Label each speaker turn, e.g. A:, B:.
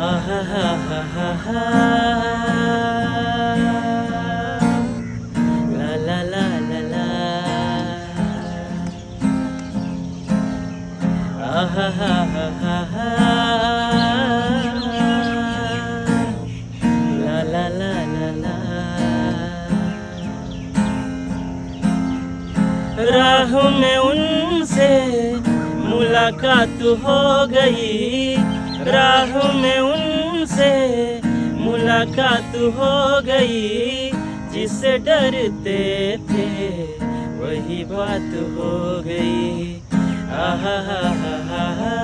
A: आहा हा हा हा हा ला ला ला ला ला आहा हा हा हा हा ला ला ला ला ला राहों में उनसे मुलाकात हो गई, राहों में उनसे मुलाकात हो गई, जिससे डरते थे वही बात हो गई। आहा हा हा हा हा